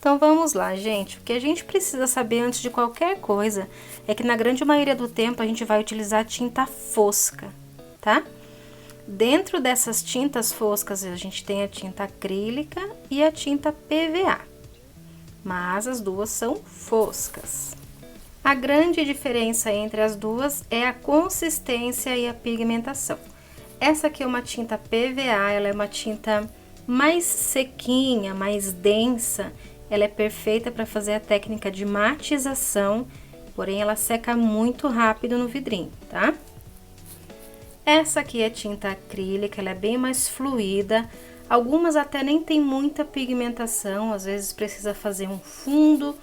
Então vamos lá, gente. O que a gente precisa saber antes de qualquer coisa é que na grande maioria do tempo a gente vai utilizar tinta fosca, tá? Dentro dessas tintas foscas a gente tem a tinta acrílica e a tinta PVA, mas as duas são foscas. A grande diferença entre as duas é a consistência e a pigmentação. Essa aqui é uma tinta PVA, ela é uma tinta mais sequinha, mais densa. Ela é perfeita para fazer a técnica de matização, porém ela seca muito rápido no vidrinho, tá? Essa aqui é tinta acrílica, ela é bem mais fluida. Algumas até nem tem muita pigmentação, às vezes precisa fazer um fundo.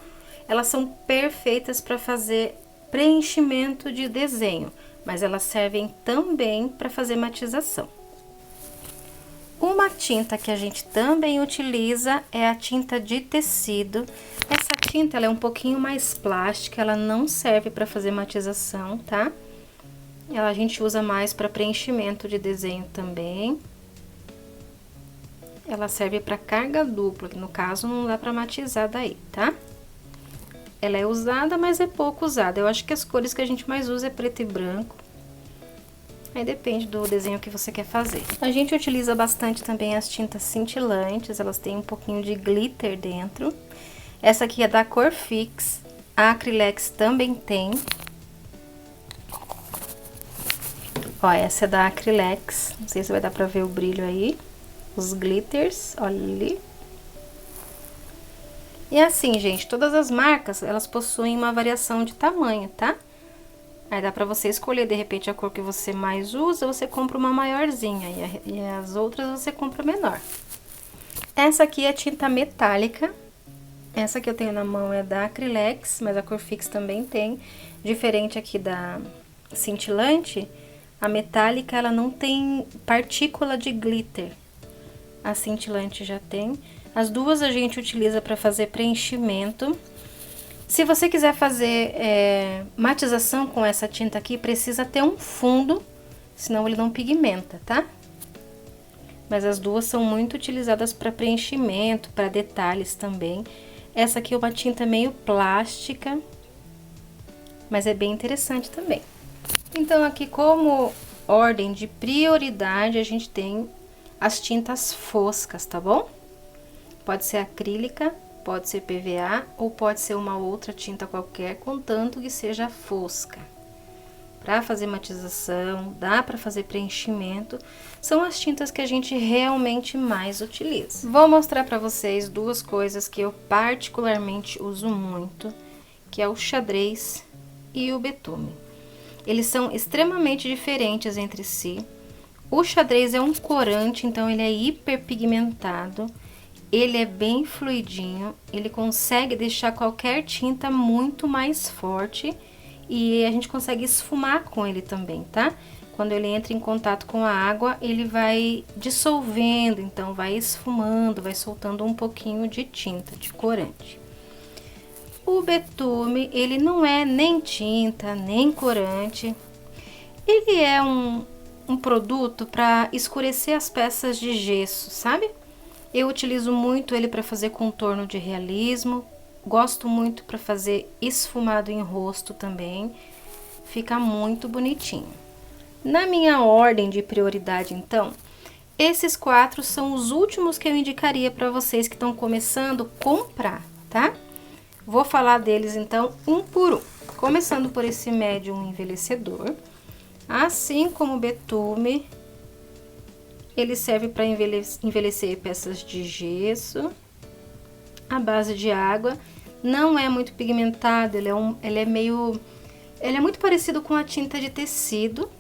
Elas são perfeitas para fazer preenchimento de desenho, mas elas servem também para fazer matização. Uma tinta que a gente também utiliza é a tinta de tecido. Essa tinta ela é um pouquinho mais plástica, ela não serve para fazer matização, tá? A gente usa mais para preenchimento de desenho também. Ela serve para carga dupla, que no caso não dá para matizar daí, tá? Ela é usada, mas é pouco usada. Eu acho que as cores que a gente mais usa é preto e branco. Aí depende do desenho que você quer fazer. A gente utiliza bastante também as tintas cintilantes, elas têm um pouquinho de glitter dentro. Essa aqui é da Cor Fix, a Acrylex também tem. Ó, essa é da Acrylex, não sei se vai dar pra ver o brilho aí. Os glitters, olha ali. E assim, gente, todas as marcas, elas possuem uma variação de tamanho, tá? Aí dá pra você escolher, de repente, a cor que você mais usa, você compra uma maiorzinha, e as outras você compra menor. Essa aqui é tinta metálica. Essa que eu tenho na mão é da Acrylex, mas a Cor Fix também tem. Diferente aqui da cintilante, a metálica, ela não tem partícula de glitter. A cintilante já tem. As duas a gente utiliza para fazer preenchimento. Se você quiser fazer matização com essa tinta aqui, precisa ter um fundo, senão ele não pigmenta, tá? Mas as duas são muito utilizadas para preenchimento, para detalhes também. Essa aqui é uma tinta meio plástica, mas é bem interessante também. Então, aqui como ordem de prioridade, a gente tem as tintas foscas, tá bom? Pode ser acrílica, pode ser PVA ou pode ser uma outra tinta qualquer, contanto que seja fosca. Para fazer matização, dá para fazer preenchimento, são as tintas que a gente realmente mais utiliza. Vou mostrar para vocês duas coisas que eu particularmente uso muito, que é o xadrez e o betume. Eles são extremamente diferentes entre si. O xadrez é um corante, então ele é hiperpigmentado. Ele é bem fluidinho, ele consegue deixar qualquer tinta muito mais forte e a gente consegue esfumar com ele também, tá? Quando ele entra em contato com a água, ele vai dissolvendo, então vai esfumando, vai soltando um pouquinho de tinta, de corante. O betume, ele não é nem tinta, nem corante, ele é um produto para escurecer as peças de gesso, sabe? Eu utilizo muito ele para fazer contorno de realismo, gosto muito para fazer esfumado em rosto também, fica muito bonitinho. Na minha ordem de prioridade, então, esses 4 são os últimos que eu indicaria para vocês que estão começando a comprar, tá? Vou falar deles, então, um por um. Começando por esse médium envelhecedor, assim como o betume. Ele serve para envelhecer peças de gesso, à base de água. Não é muito pigmentado, ele é muito parecido com a tinta de tecido,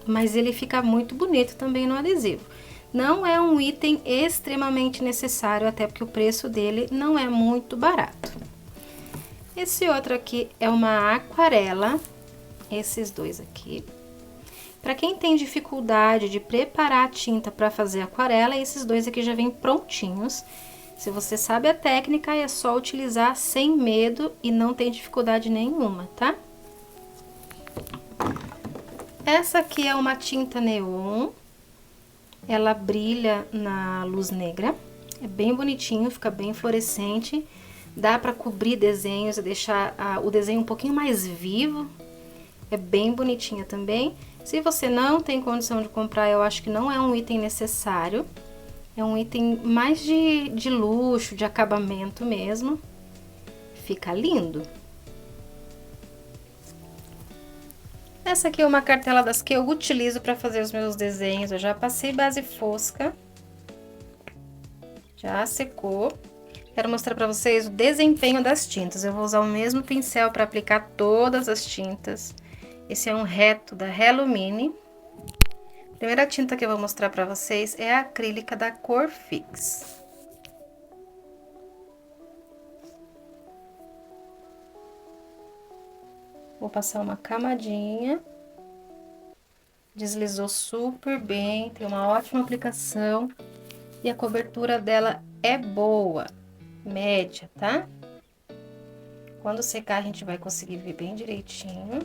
mas ele fica muito bonito também no adesivo. Não é um item extremamente necessário, até porque o preço dele não é muito barato. Esse outro aqui é uma aquarela, esses dois aqui. Para quem tem dificuldade de preparar a tinta para fazer aquarela, esses dois aqui já vêm prontinhos. Se você sabe a técnica, é só utilizar sem medo e não tem dificuldade nenhuma, tá? Essa aqui é uma tinta neon. Ela brilha na luz negra. É bem bonitinho, fica bem fluorescente. Dá pra cobrir desenhos e deixar o desenho um pouquinho mais vivo. É bem bonitinha também. Se você não tem condição de comprar, eu acho que não é um item necessário. É um item mais de luxo, de acabamento mesmo. Fica lindo. Essa aqui é uma cartela das que eu utilizo para fazer os meus desenhos. Eu já passei base fosca. Já secou. Quero mostrar para vocês o desempenho das tintas. Eu vou usar o mesmo pincel para aplicar todas as tintas. Esse é um reto da Hello Mini. A primeira tinta que eu vou mostrar para vocês é a acrílica da cor Fix. Vou passar uma camadinha. Deslizou super bem, tem uma ótima aplicação. E a cobertura dela é boa, média, tá? Quando secar, a gente vai conseguir ver bem direitinho.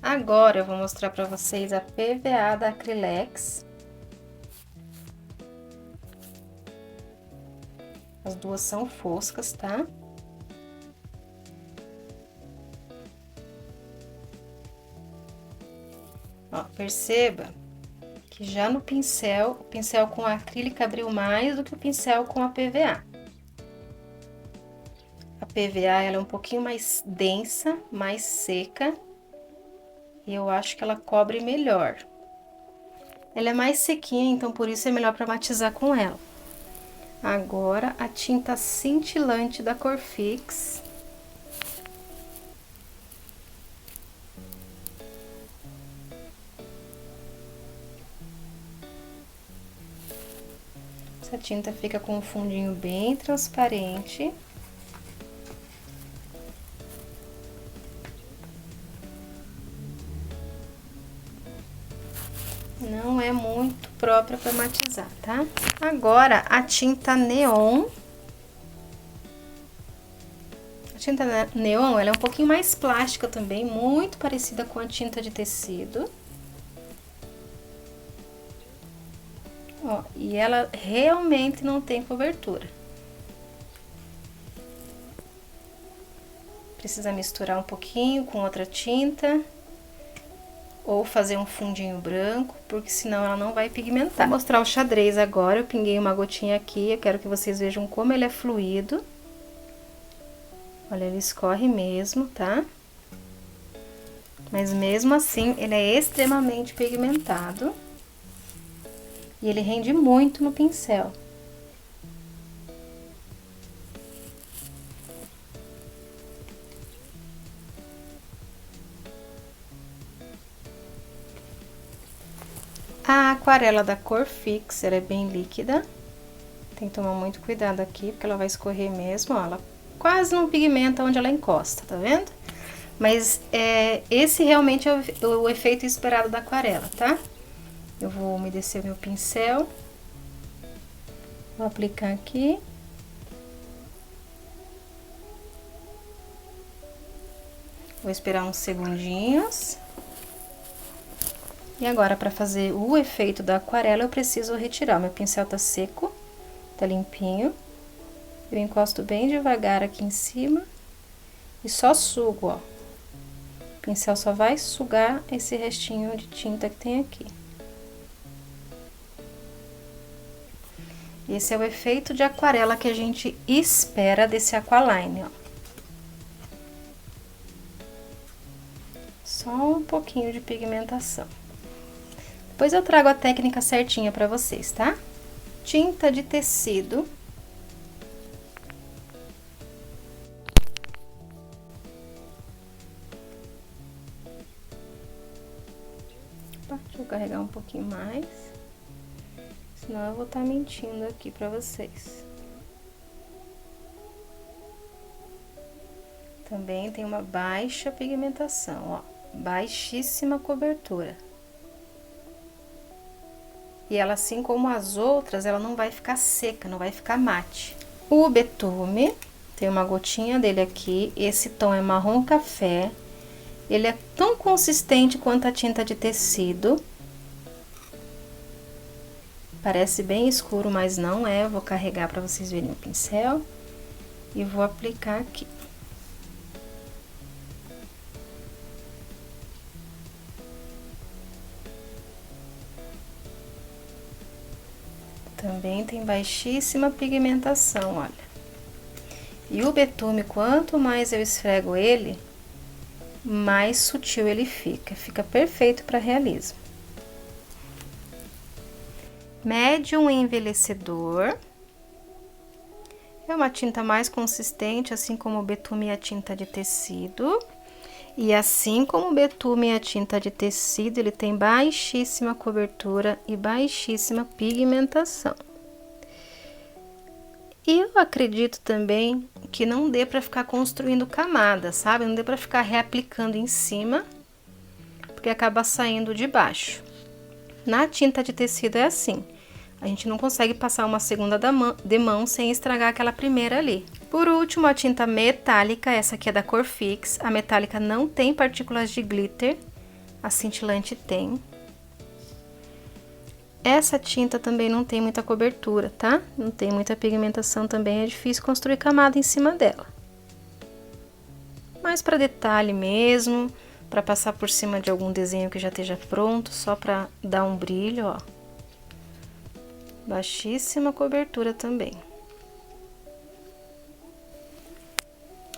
Agora, eu vou mostrar pra vocês a PVA da Acrylex. As duas são foscas, tá? Ó, perceba que já no pincel, o pincel com a acrílica abriu mais do que o pincel com a PVA. A PVA, ela é um pouquinho mais densa, mais seca, e eu acho que ela cobre melhor. Ela é mais sequinha, então por isso é melhor para matizar com ela. Agora, a tinta cintilante da cor Fix. Essa tinta fica com um fundinho bem transparente. Não é muito própria para matizar, tá? Agora, a tinta neon. A tinta neon, ela é um pouquinho mais plástica também, muito parecida com a tinta de tecido. Ó, e ela realmente não tem cobertura. Precisa misturar um pouquinho com outra tinta. Ou fazer um fundinho branco, porque senão ela não vai pigmentar. Vou mostrar o xadrez agora, eu pinguei uma gotinha aqui, eu quero que vocês vejam como ele é fluido. Olha, ele escorre mesmo, tá? Mas mesmo assim, ele é extremamente pigmentado. E ele rende muito no pincel. A aquarela da cor Fix, ela é bem líquida. Tem que tomar muito cuidado aqui, porque ela vai escorrer mesmo, ó. Ela quase não pigmenta onde ela encosta, tá vendo? Mas esse realmente é o efeito esperado da aquarela, tá? Eu vou umedecer meu pincel. Vou aplicar aqui. Vou esperar uns segundinhos. E agora, para fazer o efeito da aquarela, eu preciso retirar. Meu pincel tá seco, tá limpinho. Eu encosto bem devagar aqui em cima e só sugo, ó. O pincel só vai sugar esse restinho de tinta que tem aqui. Esse é o efeito de aquarela que a gente espera desse Aqualine, ó. Só um pouquinho de pigmentação. Depois eu trago a técnica certinha pra vocês, tá? Tinta de tecido. Opa, deixa eu carregar um pouquinho mais. Senão eu vou estar mentindo aqui pra vocês. Também tem uma baixa pigmentação, ó. Baixíssima cobertura. E ela, assim como as outras, ela não vai ficar seca, não vai ficar mate. O betume, tem uma gotinha dele aqui. Esse tom é marrom café. Ele é tão consistente quanto a tinta de tecido. Parece bem escuro, mas não é. Eu vou carregar para vocês verem o pincel e vou aplicar aqui. Também tem baixíssima pigmentação, olha. E o betume, quanto mais eu esfrego ele, mais sutil ele fica. Fica perfeito para realismo. Médium envelhecedor. É uma tinta mais consistente, assim como o betume e a tinta de tecido. E assim como o betume e a tinta de tecido, ele tem baixíssima cobertura e baixíssima pigmentação. E eu acredito também que não dê para ficar construindo camadas, sabe? Não dê para ficar reaplicando em cima, porque acaba saindo de baixo. Na tinta de tecido é assim. A gente não consegue passar uma segunda de mão sem estragar aquela primeira ali. Por último, a tinta metálica, essa aqui é da cor Fix. A metálica não tem partículas de glitter, a cintilante tem. Essa tinta também não tem muita cobertura, tá? Não tem muita pigmentação também, é difícil construir camada em cima dela. Mas para detalhe mesmo, para passar por cima de algum desenho que já esteja pronto, só para dar um brilho, ó. Baixíssima cobertura também.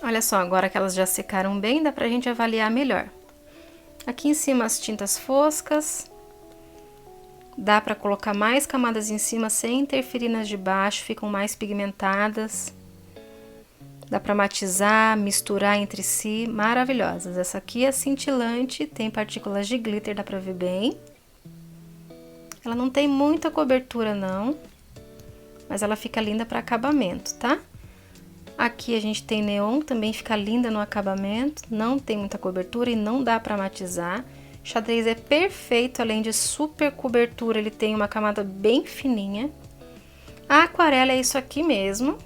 Olha só, agora que elas já secaram bem, dá pra gente avaliar melhor. Aqui em cima as tintas foscas. Dá pra colocar mais camadas em cima sem interferir nas de baixo, ficam mais pigmentadas. Dá pra matizar, misturar entre si, maravilhosas. Essa aqui é cintilante, tem partículas de glitter, dá pra ver bem. Ela não tem muita cobertura não, mas ela fica linda para acabamento, tá? Aqui a gente tem neon, também fica linda no acabamento, não tem muita cobertura e não dá para matizar. Xadrez é perfeito, além de super cobertura, ele tem uma camada bem fininha. A aquarela é isso aqui mesmo.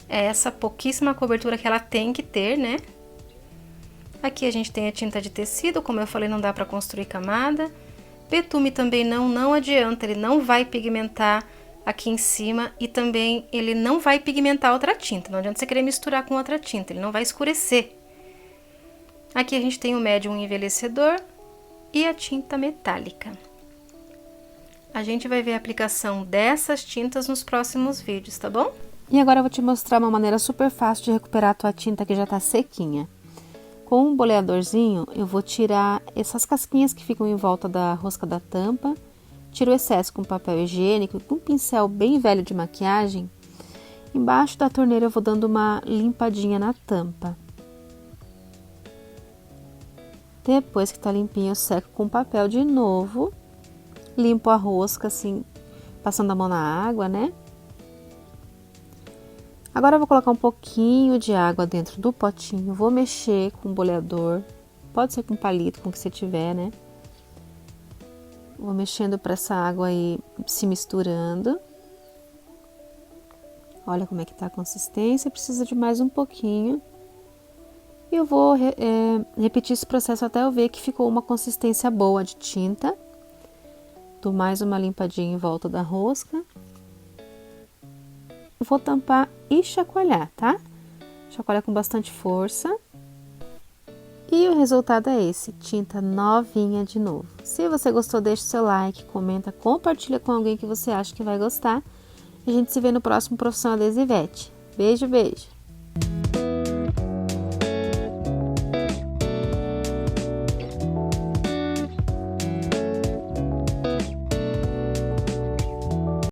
É essa pouquíssima cobertura que ela tem que ter, né? Aqui a gente tem a tinta de tecido, como eu falei, não dá para construir camada. Betume também não adianta, ele não vai pigmentar aqui em cima e também ele não vai pigmentar outra tinta. Não adianta você querer misturar com outra tinta, ele não vai escurecer. Aqui a gente tem o médium envelhecedor e a tinta metálica. A gente vai ver a aplicação dessas tintas nos próximos vídeos, tá bom? E agora eu vou te mostrar uma maneira super fácil de recuperar a tua tinta que já tá sequinha. Com um boleadorzinho, eu vou tirar essas casquinhas que ficam em volta da rosca da tampa, tiro o excesso com papel higiênico, com um pincel bem velho de maquiagem. Embaixo da torneira eu vou dando uma limpadinha na tampa. Depois que tá limpinho, eu seco com papel de novo, limpo a rosca assim, passando a mão na água, né? Agora eu vou colocar um pouquinho de água dentro do potinho, vou mexer com o boleador, pode ser com palito, com o que você tiver, né? Vou mexendo para essa água aí se misturando. Olha como é que tá a consistência, precisa de mais um pouquinho. E eu vou repetir esse processo até eu ver que ficou uma consistência boa de tinta. Dou mais uma limpadinha em volta da rosca. Vou tampar e chacoalhar, tá? Chacoalhar com bastante força. E o resultado é esse, tinta novinha de novo. Se você gostou, deixa o seu like, comenta, compartilha com alguém que você acha que vai gostar. E a gente se vê no próximo Profissão Adesivete. Beijo, beijo!